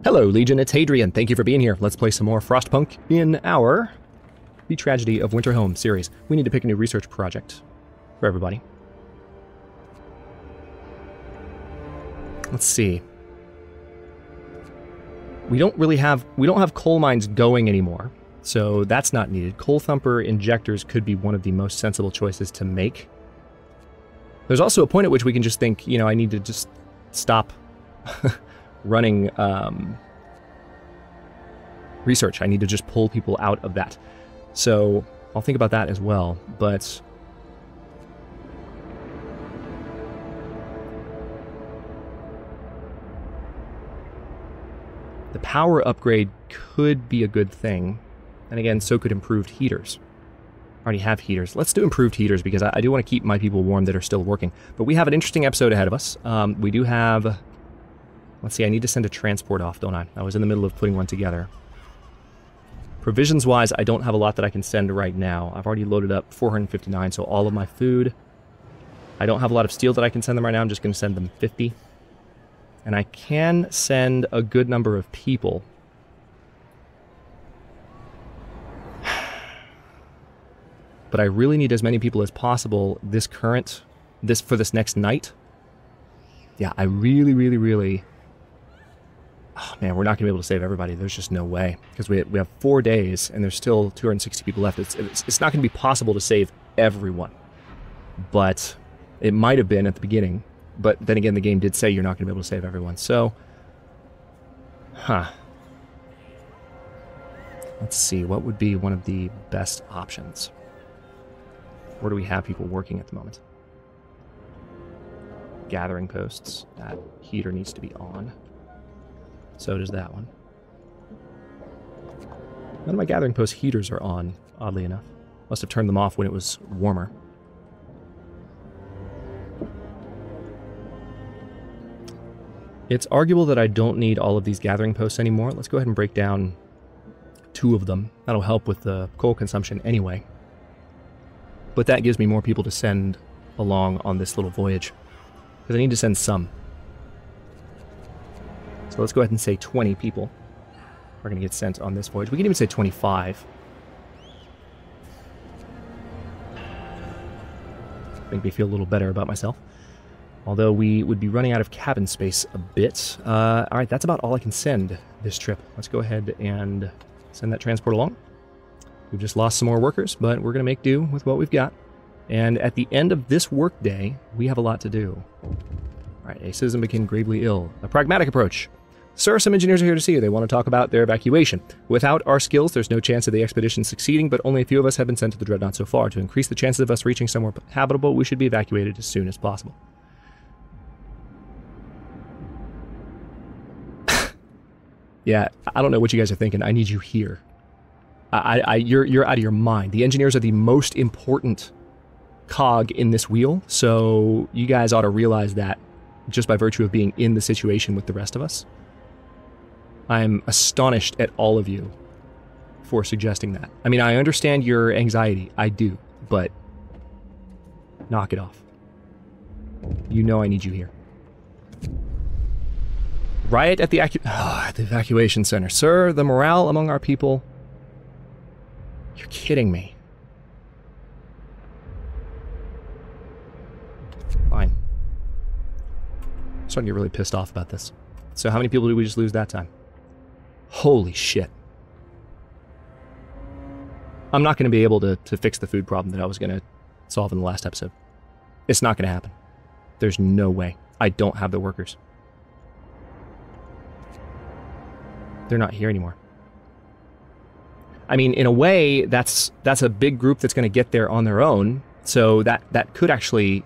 Hello, Legion, it's Hadrian. Thank you for being here. Let's play some more Frostpunk in our The Tragedy of Winterhome series. We need to pick a new research project for everybody. Let's see. We don't have coal mines going anymore, so that's not needed. Coal thumper injectors could be one of the most sensible choices to make. There's also a point at which we can just think, you know, I need to just stop running research. I need to just pull people out of that. So I'll think about that as well, but the power upgrade could be a good thing. And again, so could improved heaters. I already have heaters. Let's do improved heaters because I do want to keep my people warm that are still working. But we have an interesting episode ahead of us. We do have... Let's see, I need to send a transport off, don't I? I was in the middle of putting one together. Provisions-wise, I don't have a lot that I can send right now. I've already loaded up 459, so all of my food. I don't have a lot of steel that I can send them right now. I'm just going to send them 50. And I can send a good number of people. But I really need as many people as possible for this next night. Yeah, I really... Oh man, we're not going to be able to save everybody. There's just no way. Because we have 4 days, and there's still 260 people left. It's not going to be possible to save everyone. But it might have been at the beginning. But then again, the game did say you're not going to be able to save everyone. So, let's see. What would be one of the best options? Where do we have people working at the moment? Gathering posts. That heater needs to be on. So does that one. None of my gathering post heaters are on, oddly enough. Must have turned them off when it was warmer. It's arguable that I don't need all of these gathering posts anymore. Let's go ahead and break down 2 of them. That'll help with the coal consumption anyway. But that gives me more people to send along on this little voyage. Because I need to send some. So let's go ahead and say 20 people are going to get sent on this voyage. We can even say 25. Make me feel a little better about myself. Although we would be running out of cabin space a bit. Alright, that's about all I can send this trip. Let's go ahead and send that transport along. We've just lost some more workers, but we're going to make do with what we've got. And at the end of this workday, we have a lot to do. Alright, a citizen became gravely ill. A pragmatic approach. Sir, some engineers are here to see you. They want to talk about their evacuation. Without our skills, there's no chance of the expedition succeeding, but only a few of us have been sent to the Dreadnought so far. To increase the chances of us reaching somewhere habitable, we should be evacuated as soon as possible. Yeah, I don't know what you guys are thinking. I need you here. You're out of your mind. The engineers are the most important cog in this wheel, so you guys ought to realize that just by virtue of being in the situation with the rest of us. I'm astonished at all of you for suggesting that. I mean, I understand your anxiety. I do, but knock it off. You know I need you here. Riot at the evacuation center. Sir, the morale among our people... You're kidding me. Fine. I'm starting to get really pissed off about this. So how many people did we just lose that time? Holy shit. I'm not going to be able to fix the food problem that I was going to solve in the last episode. It's not going to happen. There's no way. I don't have the workers. They're not here anymore. I mean, in a way, that's a big group that's going to get there on their own. So that could actually,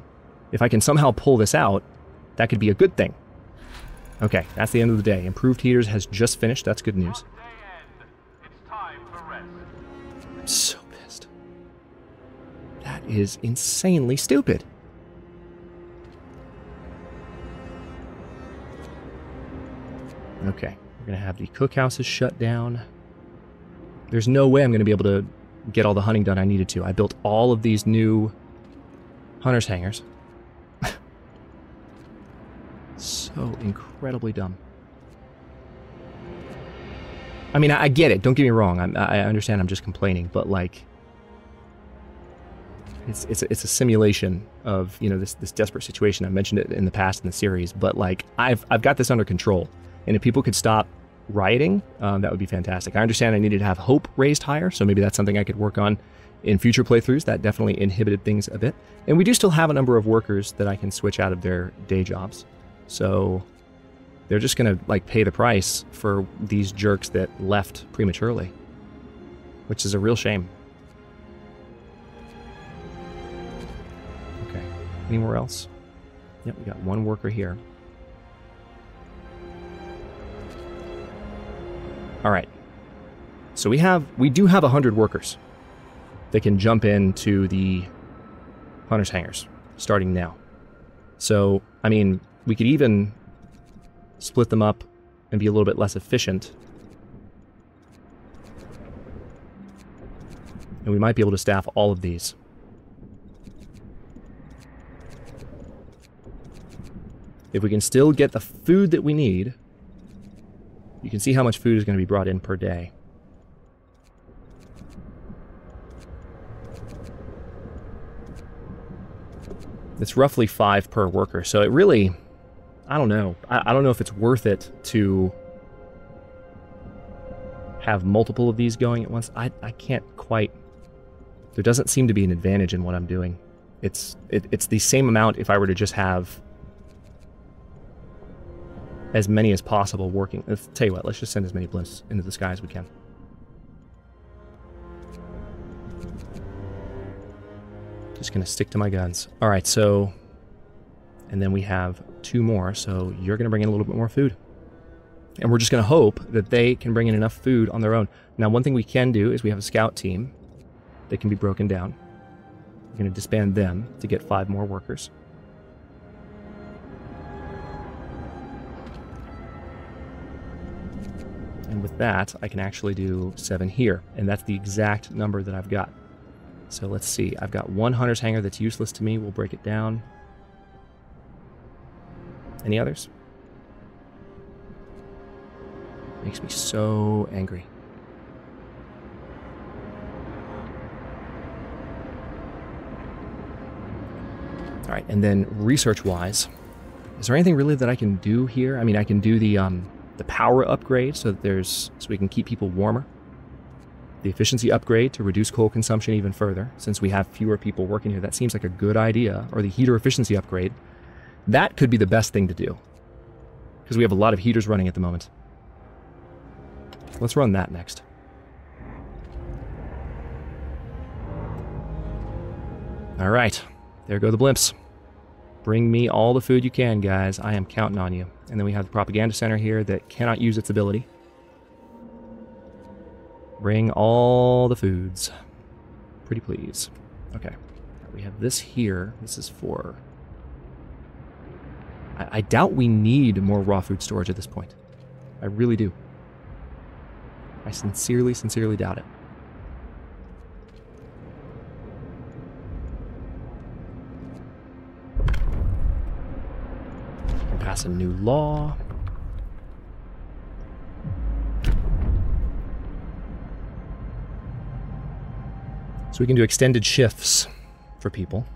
if I can somehow pull this out, that could be a good thing. Okay, that's the end of the day. Improved heaters has just finished. That's good news. I'm so pissed. That is insanely stupid. Okay, we're going to have the cookhouses shut down. There's no way I'm going to be able to get all the hunting done I needed to. I built all of these new hunter's hangars. So incredibly dumb. I mean, I get it. Don't get me wrong. I understand I'm just complaining, but like, it's a simulation of, you know, this desperate situation. I mentioned it in the past in the series, but like, I've got this under control. And if people could stop rioting, that would be fantastic. I understand I needed to have hope raised higher, so maybe that's something I could work on in future playthroughs. That definitely inhibited things a bit. And we do still have a number of workers that I can switch out of their day jobs. So they're just going to like pay the price for these jerks that left prematurely, which is a real shame. Okay, anywhere else? Yep, we got one worker here. All right, so we do have 100 workers that can jump into the Hunter's Hangars starting now. So, I mean, we could even split them up and be a little bit less efficient. And we might be able to staff all of these. If we can still get the food that we need, you can see how much food is going to be brought in per day. It's roughly 5 per worker, so it really, I don't know. I don't know if it's worth it to have multiple of these going at once. I can't quite. There doesn't seem to be an advantage in what I'm doing. It's the same amount if I were to just have as many as possible working. Let's tell you what, let's just send as many blimps into the sky as we can. Just gonna stick to my guns. All right, so, and then we have 2 more, so you're gonna bring in a little bit more food. And we're just gonna hope that they can bring in enough food on their own. Now, one thing we can do is we have a scout team that can be broken down. We're gonna disband them to get 5 more workers. And with that, I can actually do 7 here, and that's the exact number that I've got. So let's see, I've got 1 Hunter's Hangar that's useless to me. We'll break it down. Any others? Makes me so angry. All right, and then research-wise, is there anything really that I can do here? I mean, I can do the power upgrade so that so we can keep people warmer. The efficiency upgrade to reduce coal consumption even further, since we have fewer people working here. That seems like a good idea. Or the heater efficiency upgrade. That could be the best thing to do, because we have a lot of heaters running at the moment. Let's run that next. All right, there go the blimps. Bring me all the food you can, guys. I am counting on you. And then we have the propaganda center here that cannot use its ability. Bring all the foods. Pretty please. Okay. We have this here. This is for... I doubt we need more raw food storage at this point. I really do. I sincerely, sincerely doubt it. Can pass a new law. So we can do extended shifts for people,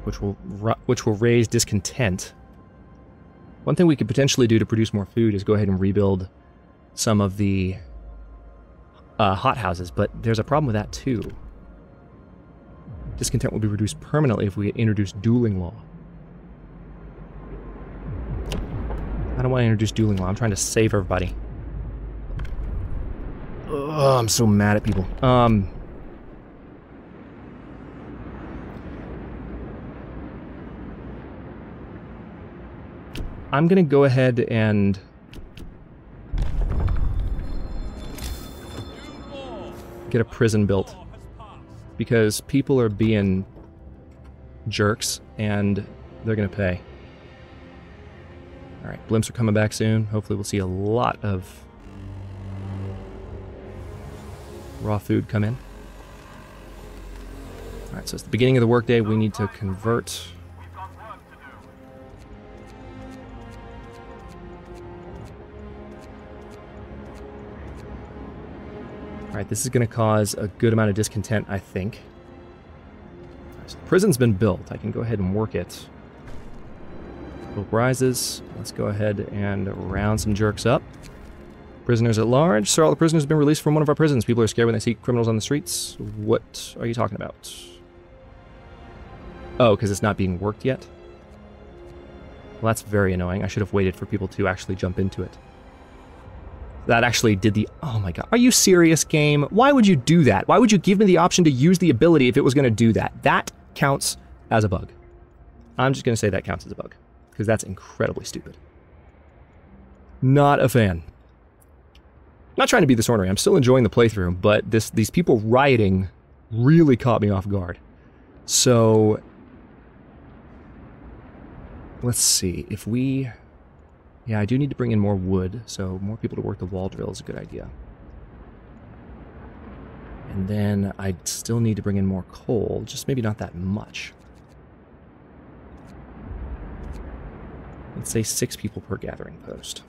which will raise discontent. One thing we could potentially do to produce more food is go ahead and rebuild some of the hothouses, but there's a problem with that too. Discontent will be reduced permanently if we introduce dueling law. I don't want to introduce dueling law. I'm trying to save everybody. Oh, I'm so mad at people. I'm gonna go ahead and get a prison built, because people are being jerks and they're gonna pay. Alright, blimps are coming back soon. Hopefully we'll see a lot of raw food come in. Alright, so it's the beginning of the workday. We need to convert. Alright, this is going to cause a good amount of discontent, I think. So the prison's been built. I can go ahead and work it. Hope rises. Let's go ahead and round some jerks up. Prisoners at large. Sir, all the prisoners have been released from one of our prisons. People are scared when they see criminals on the streets. What are you talking about? Oh, because it's not being worked yet? Well, that's very annoying. I should have waited for people to actually jump into it. That actually did the... Oh my god. Are you serious, game? Why would you do that? Why would you give me the option to use the ability if it was going to do that? That counts as a bug. I'm just going to say that counts as a bug. Because that's incredibly stupid. Not a fan. Not trying to be this ornery. I'm still enjoying the playthrough, but these people rioting really caught me off guard. So... Let's see. If we... Yeah, I do need to bring in more wood, so more people to work the wall drill is a good idea. And then I still need to bring in more coal, just maybe not that much. Let's say 6 people per gathering post.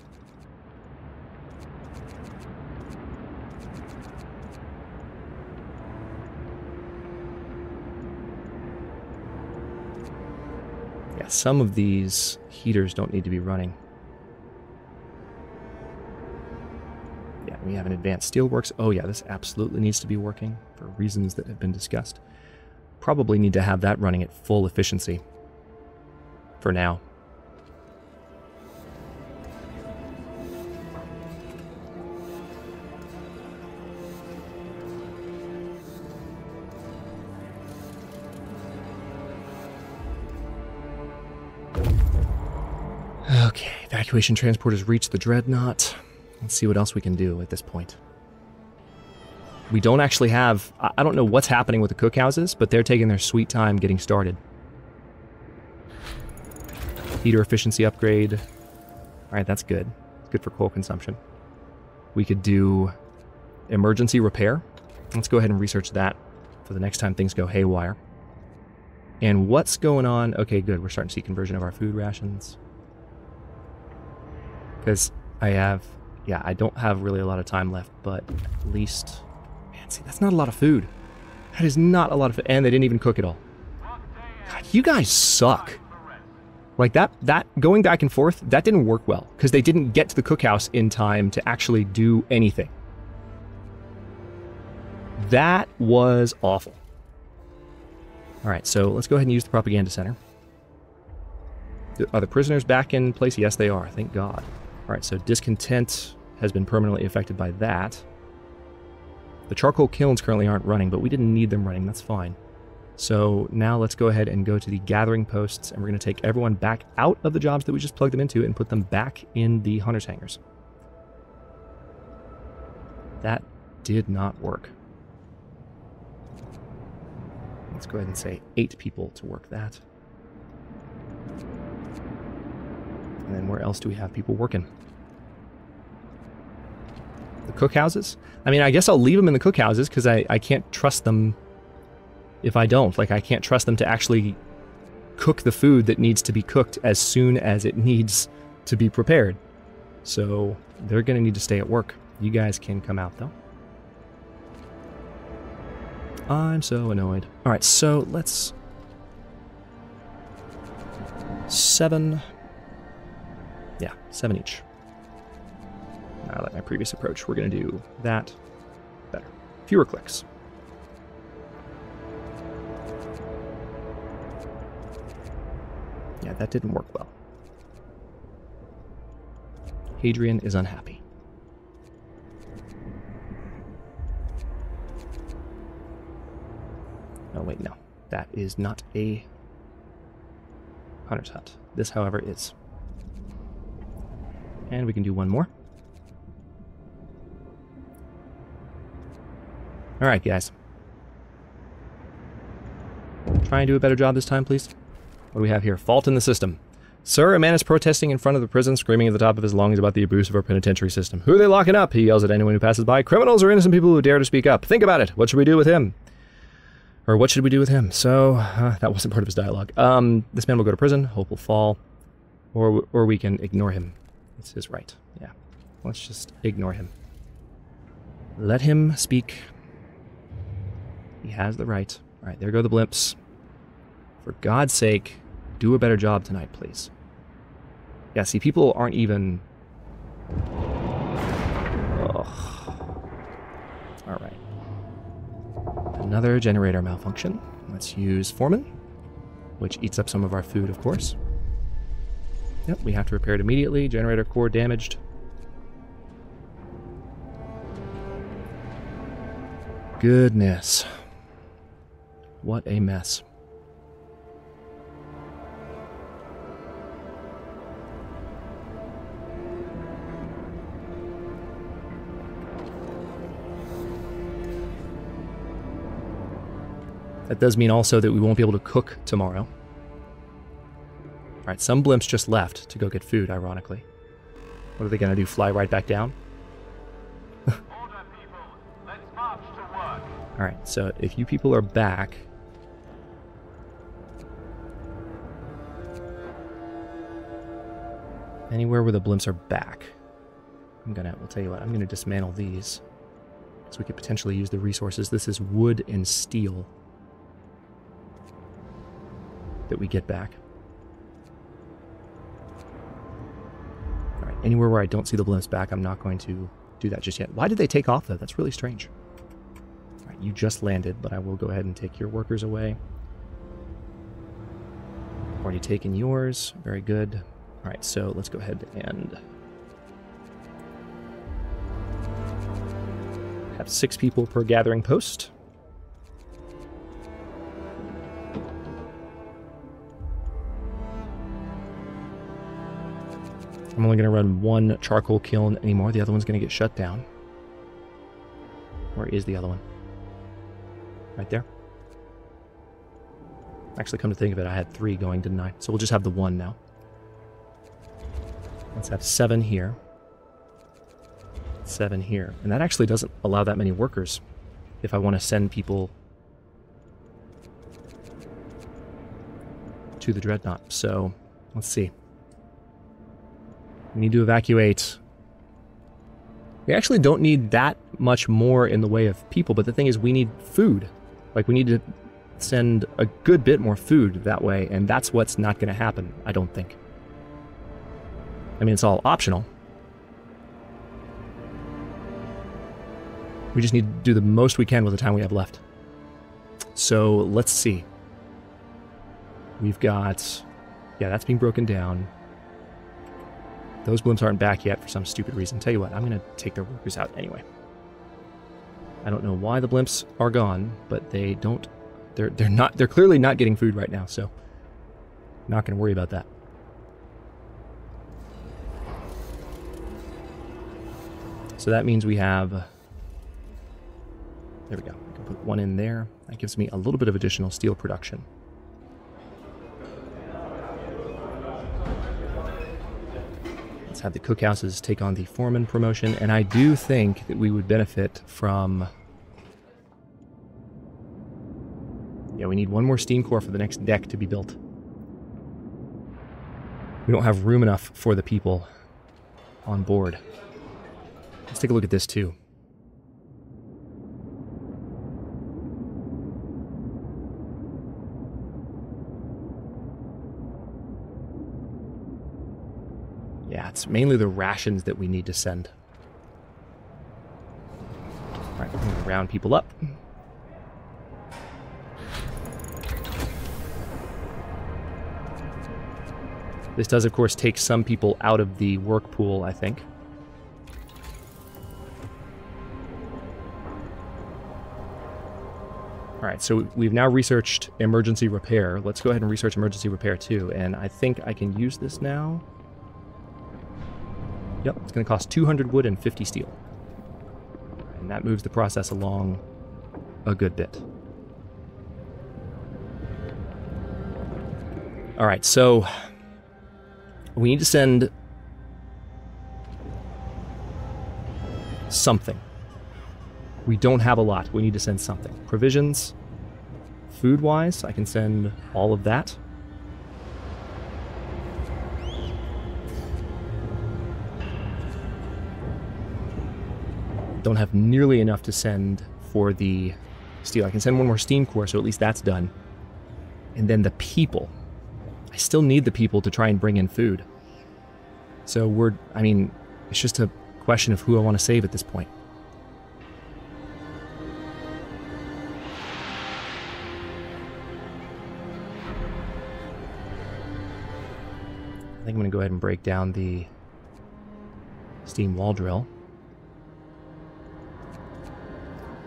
Yeah, some of these heaters don't need to be running. Yeah, we have an advanced steelworks. Oh yeah, this absolutely needs to be working for reasons that have been discussed. Probably need to have that running at full efficiency for now. Okay, evacuation transport has reached the Dreadnought. Let's see what else we can do at this point. We don't actually have... I don't know what's happening with the cookhouses, but they're taking their sweet time getting started. Heater efficiency upgrade. Alright, that's good. It's good for coal consumption. We could do emergency repair. Let's go ahead and research that for the next time things go haywire. And what's going on? Okay, good. We're starting to see conversion of our food rations. Because I have... Yeah, I don't have really a lot of time left, but at least... Man, see, that's not a lot of food. That is not a lot of food. And they didn't even cook it all. God, you guys suck. Like, that going back and forth, that didn't work well. Because they didn't get to the cookhouse in time to actually do anything. That was awful. Alright, so let's go ahead and use the propaganda center. Are the prisoners back in place? Yes, they are. Thank God. Alright, so discontent has been permanently affected by that. The charcoal kilns currently aren't running, but we didn't need them running. That's fine. So now let's go ahead and go to the gathering posts, and we're going to take everyone back out of the jobs that we just plugged them into and put them back in the hunters' hangars. That did not work. Let's go ahead and say 8 people to work that. And then where else do we have people working? The cookhouses? I mean, I guess I'll leave them in the cookhouses because I can't trust them if I don't. Like, I can't trust them to actually cook the food that needs to be cooked as soon as it needs to be prepared. So they're going to need to stay at work. You guys can come out, though. I'm so annoyed. All right, so let's... 7... Yeah, 7 each. Now, like my previous approach, we're going to do that better. Fewer clicks. Yeah, that didn't work well. Hadrian is unhappy. Oh, wait, no. That is not a hunter's hut. This, however, is. And we can do one more. Alright, guys. Try and do a better job this time, please. What do we have here? Fault in the system. Sir, a man is protesting in front of the prison, screaming at the top of his lungs about the abuse of our penitentiary system. Who are they locking up? He yells at anyone who passes by. Criminals or innocent people who dare to speak up. Think about it. What should we do with him? Or what should we do with him? So, that wasn't part of his dialogue. This man will go to prison. Hope will fall. Or we can ignore him. It's his right. Yeah. Let's just ignore him. Let him speak. He has the right. All right, there go the blimps. For God's sake, do a better job tonight, please. Yeah, see, people aren't even... Ugh. All right. Another generator malfunction. Let's use Foreman, which eats up some of our food, of course. Yep, we have to repair it immediately. Generator core damaged. Goodness. What a mess. That does mean also that we won't be able to cook tomorrow. Alright, some blimps just left to go get food, ironically. What are they going to do, fly right back down? Order, people. Let's march to work. Alright, so if you people are back... Anywhere where the blimps are back. We'll tell you what, I'm gonna dismantle these. So we could potentially use the resources. This is wood and steel that we get back. Alright, anywhere where I don't see the blimps back, I'm not going to do that just yet. Why did they take off, though? That's really strange. Alright, you just landed, but I will go ahead and take your workers away. Already taken yours. Very good. Alright, so let's go ahead and have 6 people per gathering post. I'm only going to run 1 charcoal kiln anymore. The other one's going to get shut down. Where is the other one? Right there. Actually, come to think of it, I had 3 going, didn't I? So we'll just have the 1 now. Let's have 7 here. 7 here. And that actually doesn't allow that many workers if I want to send people to the Dreadnought. So, let's see. We need to evacuate. We actually don't need that much more in the way of people, but the thing is we need food. Like, we need to send a good bit more food that way, and that's what's not going to happen, I don't think. I mean, it's all optional. We just need to do the most we can with the time we have left. So, let's see. We've got... Yeah, that's being broken down. Those blimps aren't back yet for some stupid reason. Tell you what, I'm going to take their workers out anyway. I don't know why the blimps are gone, but they don't... They're clearly not getting food right now, so... Not going to worry about that. So that means we have... There we go. I can put 1 in there. That gives me a little bit of additional steel production. Let's have the cookhouses take on the foreman promotion, and I do think that we would benefit from... Yeah, we need 1 more steam core for the next deck to be built. We don't have room enough for the people on board. Let's take a look at this too. Yeah, it's mainly the rations that we need to send. Alright, we're going to round people up. This does, of course, take some people out of the work pool, I think. Alright, so we've now researched emergency repair. Let's go ahead and research emergency repair too, and I think I can use this now. Yep, it's going to cost 200 wood and 50 steel. And that moves the process along a good bit. Alright, so we need to send something. We don't have a lot. We need to send something. Provisions, food-wise, I can send all of that. don't have nearly enough to send for the steel. I can send one more steam core, so at least that's done. And then the people. I still need the people to try and bring in food. So I mean, it's just a question of who I want to save at this point. I think I'm going to go ahead and break down the steam wall drill.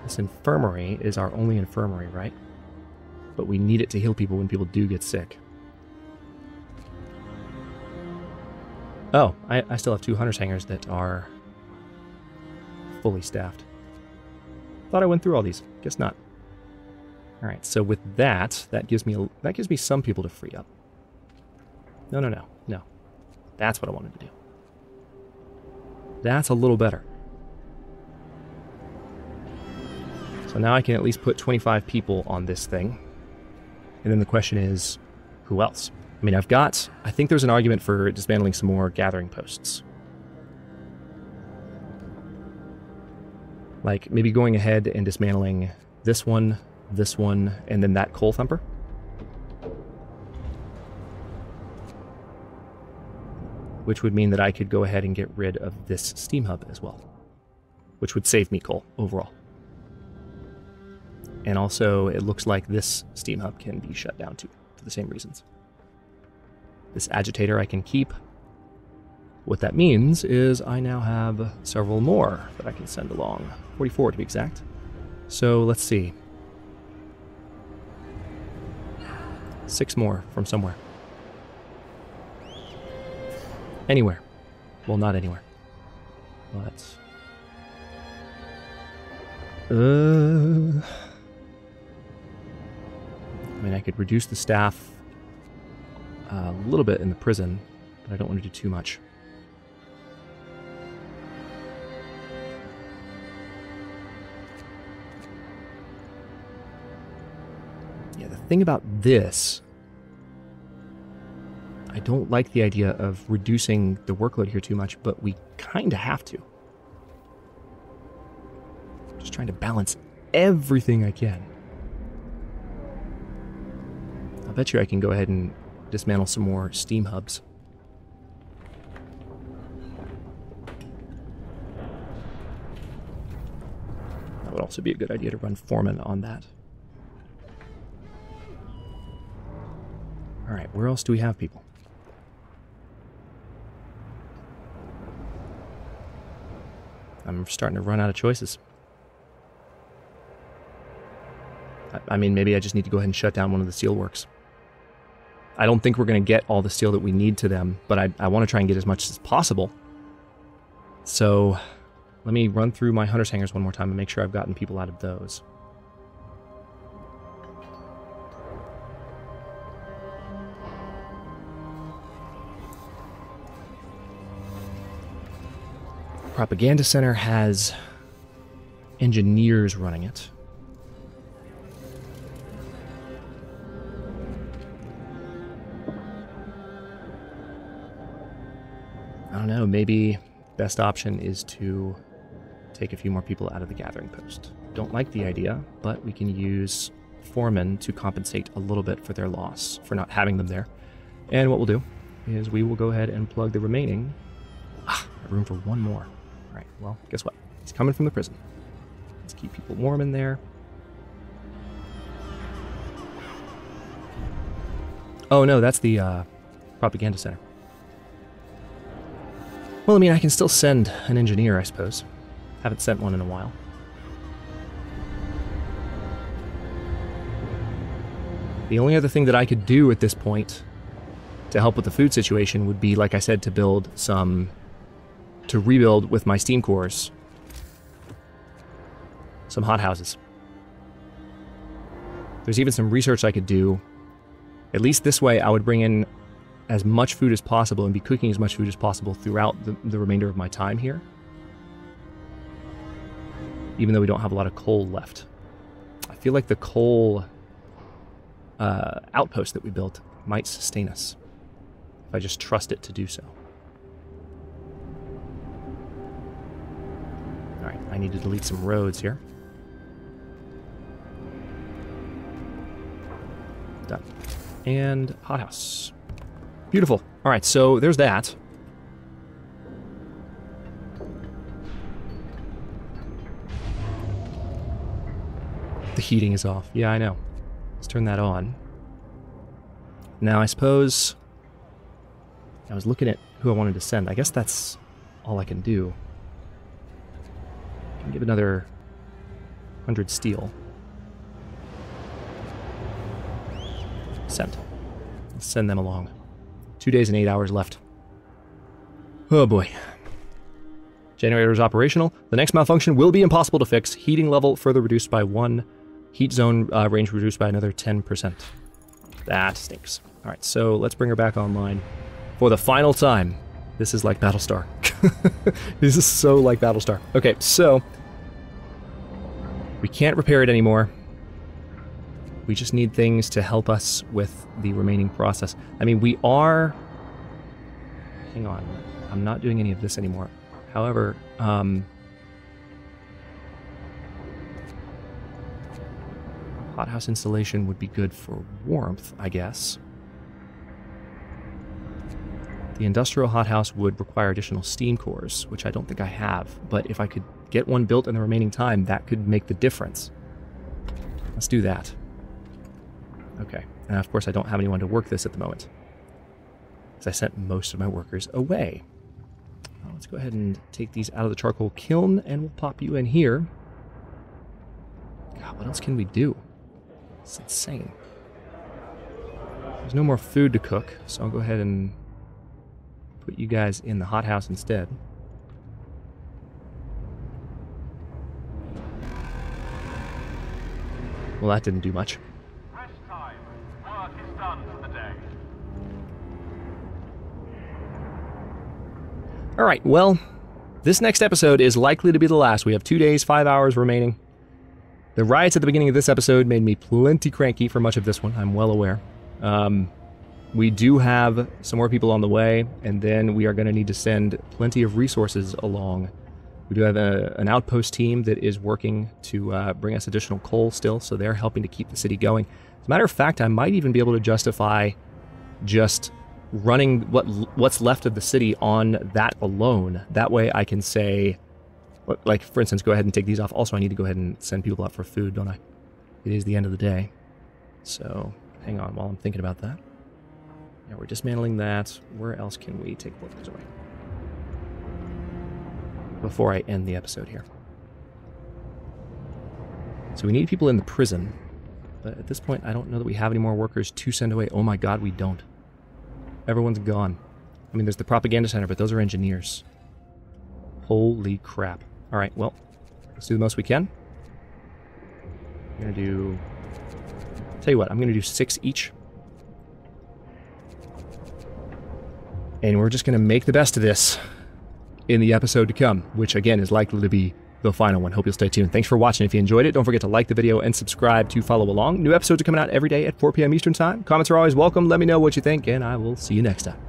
This infirmary is our only infirmary, right? But we need it to heal people when people do get sick. Oh, I still have 2 Hunter's Hangers that are fully staffed. Thought I went through all these. Guess not. Alright, so with that gives me some people to free up. No. That's what I wanted to do. That's a little better. So now I can at least put 25 people on this thing. And then the question is, who else? I mean, I think there's an argument for dismantling some more gathering posts. Like, maybe going ahead and dismantling this one, and then that coal thumper. Which would mean that I could go ahead and get rid of this steam hub as well. Which would save me coal overall. And also, it looks like this steam hub can be shut down too, for the same reasons. This agitator I can keep. What that means is I now have several more that I can send along. 44 to be exact. So let's see. 6 more from somewhere. Anywhere. Well, not anywhere. But... I mean, I could reduce the staff a little bit in the prison, but I don't want to do too much. Yeah, the thing about this, I don't like the idea of reducing the workload here too much, but we kind of have to. Just trying to balance everything I can. I'll bet you I can go ahead and dismantle some more steam hubs. That would also be a good idea to run foreman on that. Alright, where else do we have people? I'm starting to run out of choices. I mean, maybe I just need to go ahead and shut down one of the steelworks. I don't think we're going to get all the steel that we need to them, but I want to try and get as much as possible. So let me run through my Hunter's Hangers one more time and make sure I've gotten people out of those. Propaganda Center has engineers running it. I don't know, maybe best option is to take a few more people out of the gathering post. Don't like the idea, but we can use foremen to compensate a little bit for their loss, for not having them there. And what we'll do is we will go ahead and plug the remaining... I have room for one more. Alright, well, guess what? He's coming from the prison. Let's keep people warm in there. Oh no, that's the propaganda center. Well, I mean, I can still send an engineer, I suppose. Haven't sent one in a while. The only other thing that I could do at this point to help with the food situation would be, like I said, to build some... to rebuild with my steam cores some hothouses. There's even some research I could do. At least this way I would bring in as much food as possible and be cooking as much food as possible throughout the remainder of my time here. Even though we don't have a lot of coal left. I feel like the coal outpost that we built might sustain us if I just trust it to do so. Alright, I need to delete some roads here. Done. And hothouse. Beautiful. Alright, so there's that. The heating is off. Yeah, I know. Let's turn that on. Now, I suppose I was looking at who I wanted to send. I guess that's all I can do. I can give another 100 steel. Send. Let's send them along. 2 days and 8 hours left. Oh boy. Generator is operational. The next malfunction will be impossible to fix. Heating level further reduced by 1. Heat zone range reduced by another 10%. That stinks. Alright, so let's bring her back online. For the final time. This is like Battlestar. This is so like Battlestar. Okay, so we can't repair it anymore. We just need things to help us with the remaining process. I mean, we are... Hang on. I'm not doing any of this anymore. However, hothouse installation would be good for warmth, I guess. The industrial hothouse would require additional steam cores, which I don't think I have. But if I could get one built in the remaining time, that could make the difference. Let's do that. Okay. And of course, I don't have anyone to work this at the moment, because I sent most of my workers away. Well, let's go ahead and take these out of the charcoal kiln, and we'll pop you in here. God, what else can we do? It's insane. There's no more food to cook, so I'll go ahead and put you guys in the hothouse instead. Well, that didn't do much. Rest time. Work is done for the day. Alright, well, this next episode is likely to be the last. We have 2 days, 5 hours remaining. The riots at the beginning of this episode made me plenty cranky for much of this one, I'm well aware. We do have some more people on the way, and then we are going to need to send plenty of resources along. We do have an outpost team that is working to bring us additional coal still, so they're helping to keep the city going. As a matter of fact, I might even be able to justify just running what's left of the city on that alone. That way I can say, like, for instance, go ahead and take these off. Also, I need to go ahead and send people out for food, don't I? It is the end of the day. So, hang on while I'm thinking about that. Yeah, we're dismantling that. Where else can we take workers away? Before I end the episode here. So we need people in the prison. But at this point, I don't know that we have any more workers to send away. Oh my god, we don't. Everyone's gone. I mean, there's the propaganda center, but those are engineers. Holy crap. Alright, well, let's do the most we can. I'm gonna do... Tell you what, I'm gonna do 6 each. And we're just gonna make the best of this in the episode to come, which again is likely to be the final one. Hope you'll stay tuned. Thanks for watching. If you enjoyed it, don't forget to like the video and subscribe to follow along. New episodes are coming out every day at 4 p.m. Eastern Time. Comments are always welcome. Let me know what you think, and I will see you next time.